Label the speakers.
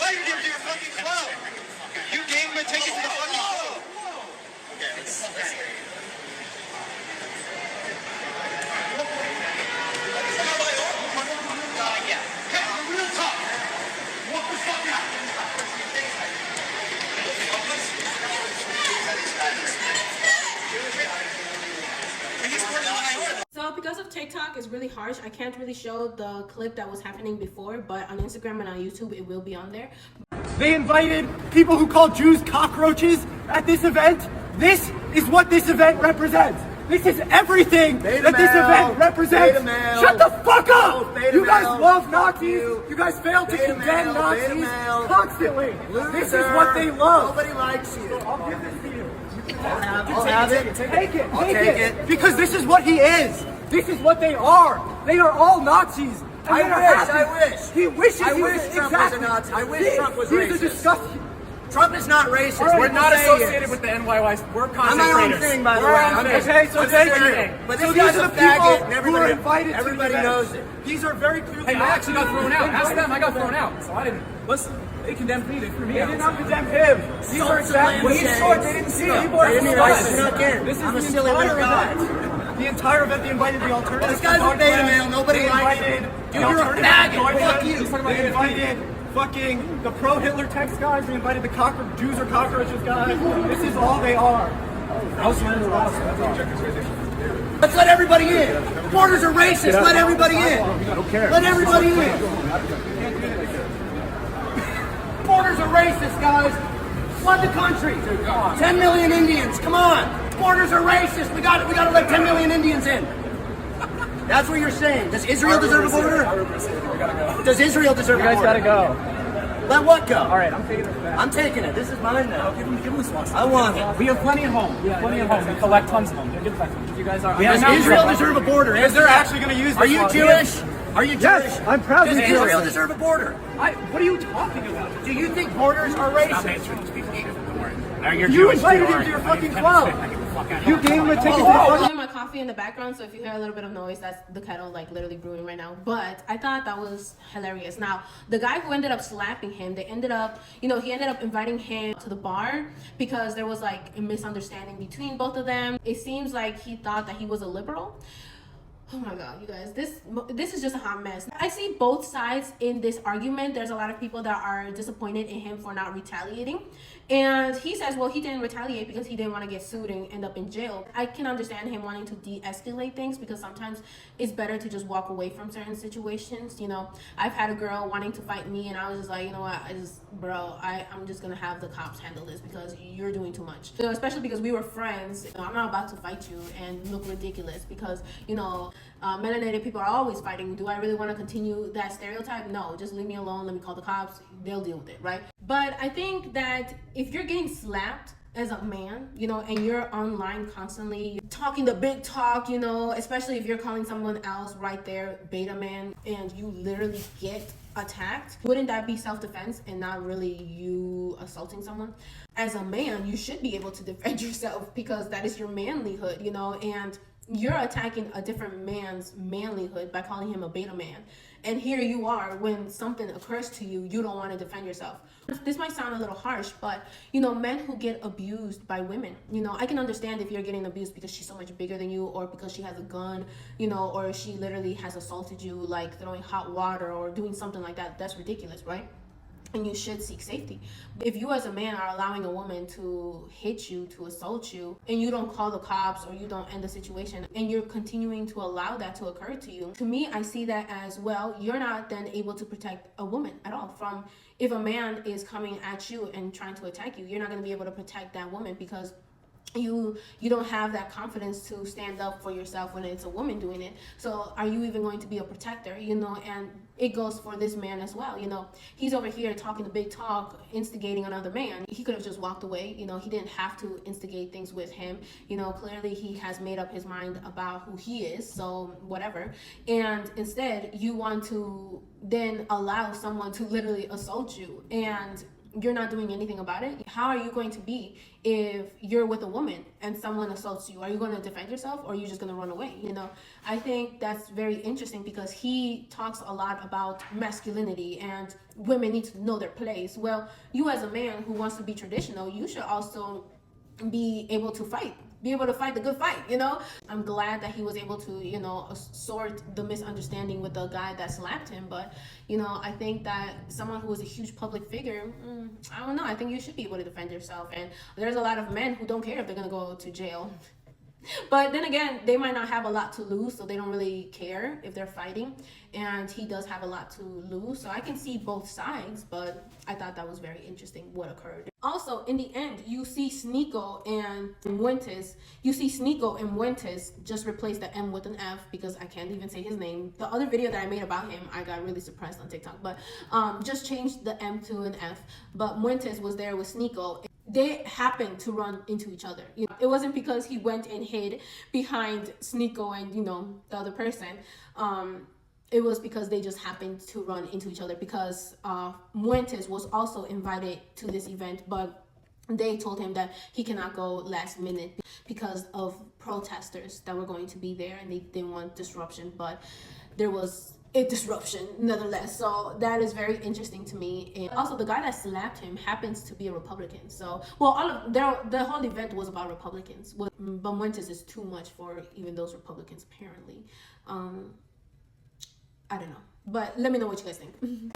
Speaker 1: invited him to your fucking club. You gave him a ticket to the fucking club. Okay, let's real talk. What the fuck out?
Speaker 2: So because of TikTok is really harsh, I can't really show the clip that was happening before, but on Instagram and on YouTube it will be on there.
Speaker 3: They invited people who call Jews cockroaches at this event. This is what this event represents. This is everything that this event represents. Shut the fuck up! You guys love Nazis. You guys fail to condemn Nazis constantly. This is what they love.
Speaker 4: Nobody likes you.
Speaker 3: I'll give this to you.
Speaker 4: I'll have it.
Speaker 3: Take it.
Speaker 4: I'll take it.
Speaker 3: Because this is what he is. This is what they are. They are all Nazis.
Speaker 4: I wish.
Speaker 3: He wishes
Speaker 4: I
Speaker 3: he
Speaker 4: wish
Speaker 3: was
Speaker 4: Trump
Speaker 3: exactly.
Speaker 4: was a Nazi. I wish Trump was
Speaker 3: He's
Speaker 4: racist.
Speaker 3: a disgusting.
Speaker 4: Trump is not racist.
Speaker 3: Right,
Speaker 4: We're
Speaker 3: not
Speaker 4: not
Speaker 3: associated
Speaker 4: with
Speaker 3: the NYYs. We're
Speaker 4: I'm my own thing, by the way.
Speaker 3: Okay, so thank you.
Speaker 4: But
Speaker 3: So
Speaker 4: this
Speaker 3: these
Speaker 4: guy's
Speaker 3: are
Speaker 4: a
Speaker 3: the people
Speaker 4: faggot, and
Speaker 3: who are invited.
Speaker 4: everybody knows it.
Speaker 3: These are very clearly.
Speaker 5: Hey, I actually got thrown out. Ask them. I got thrown out. So I didn't. Listen, they condemned me. They threw me
Speaker 3: They
Speaker 5: out.
Speaker 3: did not condemn him. These are exactly.
Speaker 4: Well, he's short. They didn't see it.
Speaker 3: People are
Speaker 4: They didn't
Speaker 3: full of
Speaker 4: realize
Speaker 3: it.
Speaker 4: it's not again.
Speaker 3: This is
Speaker 4: I'm a
Speaker 3: the
Speaker 4: silly
Speaker 3: entire
Speaker 4: little guy.
Speaker 3: event. The entire event, they invited the alternative.
Speaker 4: This guy's a beta male. Nobody likes him. Dude, you're a faggot. Fuck you.
Speaker 3: They invited fucking the pro-Hitler text guys. They invited the Jews or cockroaches guys. This is all they are.
Speaker 4: Let's let everybody in. Borders are racist. Let everybody in. Let everybody in. Borders are racist, guys. Flood the country. 10 million Indians. Come on. Borders are racist. We got to let 10 million Indians in. That's what you're saying. Does Israel deserve a border? Does Israel deserve a border?
Speaker 3: You guys gotta go.
Speaker 4: Let what go?
Speaker 3: All right, I'm taking it back.
Speaker 4: I'm taking it. This is mine now.
Speaker 5: Give them this one.
Speaker 4: I want it.
Speaker 5: We have plenty at home. We collect tons of them. They're good collectors. You guys are.
Speaker 4: Does Israel deserve a border?
Speaker 3: Because they're actually going to use this.
Speaker 4: Are you
Speaker 3: one.
Speaker 4: Jewish? Are you Jewish?
Speaker 3: Yes, I'm proudly
Speaker 4: Does
Speaker 3: Jewish.
Speaker 4: Israel deserve a border?
Speaker 3: What are you talking about?
Speaker 4: Do you think borders are racist?
Speaker 3: You invited him to your fucking club. You gave him a ticket to the
Speaker 2: I'm
Speaker 3: fucking.
Speaker 2: doing my coffee in the background, so if you hear a little bit of noise, that's the kettle like literally brewing right now. But I thought that was hilarious. Now, the guy who ended up slapping him, he ended up inviting him to the bar because there was like a misunderstanding between both of them. It seems like he thought that he was a liberal. Oh my god, you guys, this is just a hot mess. I see both sides in this argument. There's a lot of people that are disappointed in him for not retaliating, and he says, well, he didn't retaliate because he didn't want to get sued and end up in jail. I can understand him wanting to de-escalate things because sometimes it's better to just walk away from certain situations. You know, I've had a girl wanting to fight me, and I was just like, you know what, I'm just gonna have the cops handle this because you're doing too much. You know, especially because we were friends. You know, I'm not about to fight you and look ridiculous because, you know, melanated people are always fighting. Do I really want to continue that stereotype? No, just leave me alone. Let me call the cops. They'll deal with it, right? But I think that if you're getting slapped as a man, you know, and you're online constantly talking the big talk, you know, especially if you're calling someone else right there beta man and you literally get attacked, wouldn't that be self-defense and not really you assaulting someone? As a man, you should be able to defend yourself because that is your manlyhood, you know, and you're attacking a different man's manlyhood by calling him a beta man. And here you are, when something occurs to you, you don't want to defend yourself. This might sound a little harsh, but, you know, men who get abused by women, you know, I can understand if you're getting abused because she's so much bigger than you or because she has a gun, you know, or she literally has assaulted you, like throwing hot water or doing something like that. That's ridiculous, right? And you should seek safety. If you as a man are allowing a woman to hit you, to assault you, and you don't call the cops or you don't end the situation, and you're continuing to allow that to occur to you, to me, I see that as, well, you're not then able to protect a woman at all. From if a man is coming at you and trying to attack you, you're not going to be able to protect that woman because you don't have that confidence to stand up for yourself when it's a woman doing it. So are you even going to be a protector, you know? And it goes for this man as well, you know. He's over here talking the big talk, instigating another man. He could have just walked away, you know. He didn't have to instigate things with him, you know. Clearly he has made up his mind about who he is, so whatever. And instead you want to then allow someone to literally assault you. And you're not doing anything about it. How are you going to be if you're with a woman and someone assaults you? Are you going to defend yourself, or are you just going to run away? You know, I think that's very interesting because he talks a lot about masculinity and women need to know their place. Well, you as a man who wants to be traditional, you should also be able to fight the good fight, you know. I'm glad that he was able to, you know, sort the misunderstanding with the guy that slapped him. But, you know, I think that someone who is a huge public figure, I don't know, I think you should be able to defend yourself. And there's a lot of men who don't care if they're gonna go to jail. But then again, they might not have a lot to lose, so they don't really care if they're fighting. And he does have a lot to lose, so I can see both sides, but I thought that was very interesting what occurred. Also, in the end, you see Sneeko and Muentes. You see Sneeko and Muentes just replace the M with an F because I can't even say his name. The other video that I made about him, I got really surprised on TikTok, but just changed the M to an F. But Muentes was there with Sneeko. They happened to run into each other. You know, it wasn't because he went and hid behind Sneeko and, you know, the other person. It was because they just happened to run into each other because Muentes was also invited to this event, but they told him that he cannot go last minute because of protesters that were going to be there and they didn't want disruption, but there was a disruption nonetheless. So that is very interesting to me. And also the guy that slapped him happens to be a Republican. So, well, the whole event was about Republicans, but Muentes is too much for even those Republicans apparently. I don't know, but let me know what you guys think.